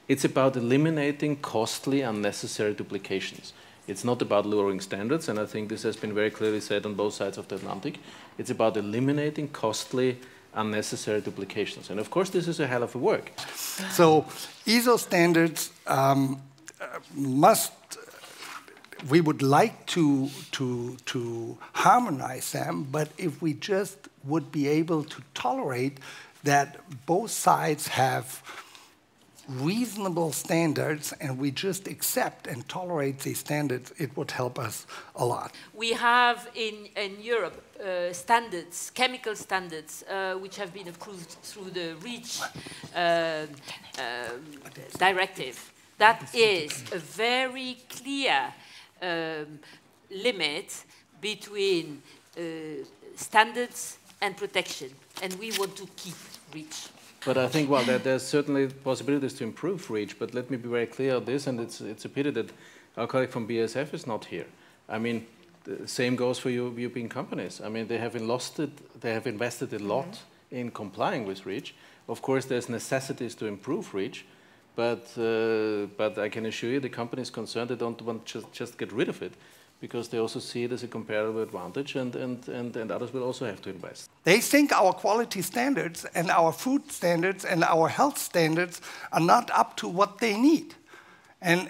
It's about eliminating costly, unnecessary duplications. It's not about lowering standards, and I think this has been very clearly said on both sides of the Atlantic. It's about eliminating costly, unnecessary duplications. And of course, this is a hell of a work. So ISO standards we would like to harmonize them, but if we just would be able to tolerate that both sides have reasonable standards and we just accept and tolerate these standards, it would help us a lot. We have in Europe standards, chemical standards, which have been approved through the REACH directive. That is a very clear limit between standards and protection, and we want to keep REACH. But I think, well, there's certainly possibilities to improve REACH, but let me be very clear on this, and it's a pity that our colleague from BASF is not here. I mean, the same goes for European companies. I mean, they have invested a lot in complying with REACH. Of course, there's necessities to improve REACH, but I can assure you the companies concerned, they don't want to just get rid of it, because they also see it as a comparable advantage, and others will also have to invest. They think our quality standards and our food standards and our health standards are not up to what they need. And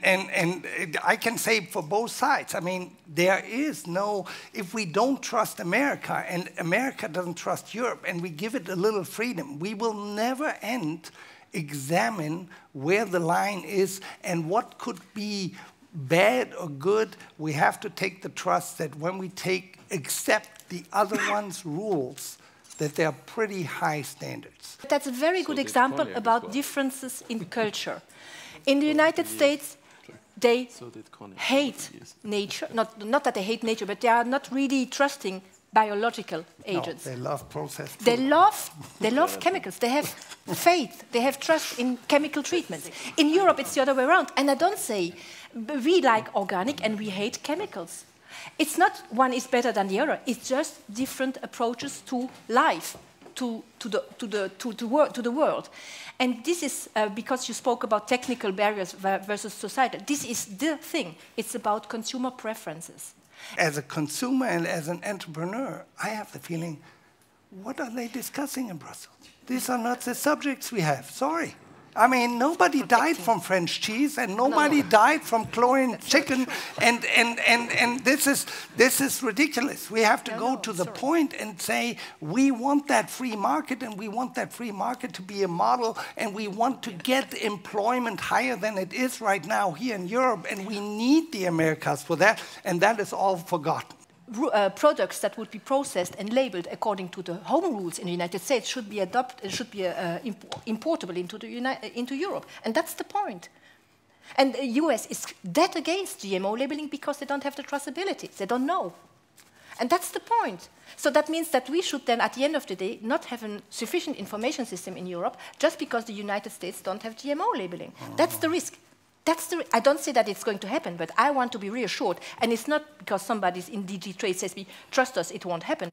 I can say for both sides, I mean, there is no, if we don't trust America and America doesn't trust Europe and we give it a little freedom, we will never examine where the line is and what could be bad or good. We have to take the trust that when we accept the other one's rules, that they are pretty high standards. That's a very good example about differences in culture. In the United States, they hate nature. Not that they hate nature, but they are not really trusting biological agents. No, they love processed food. They love chemicals. They have faith. They have trust in chemical treatments. In Europe, it's the other way around. And I don't say we like organic and we hate chemicals. It's not one is better than the other. It's just different approaches to life, to the world. And this is because you spoke about technical barriers versus society. This is the thing. It's about consumer preferences. As a consumer and as an entrepreneur, I have the feeling, what are they discussing in Brussels? These are not the subjects we have. Sorry. I mean, nobody died from French cheese, and nobody died from chlorine chicken, and this is ridiculous. We have to go to the point and say we want that free market, and we want that free market to be a model, and we want to get employment higher than it is right now here in Europe, and we need the Americas for that, and that is all forgotten. Products that would be processed and labeled according to the home rules in the United States should be importable into Europe, and that's the point. And the US is dead against GMO labeling because they don't have the traceability. They don't know, and that's the point. So that means that we should then, at the end of the day, not have a sufficient information system in Europe just because the United States don't have GMO labeling. That's the risk. I don't say that it's going to happen, but I want to be reassured. And it's not because somebody in DG Trade says, trust us, it won't happen.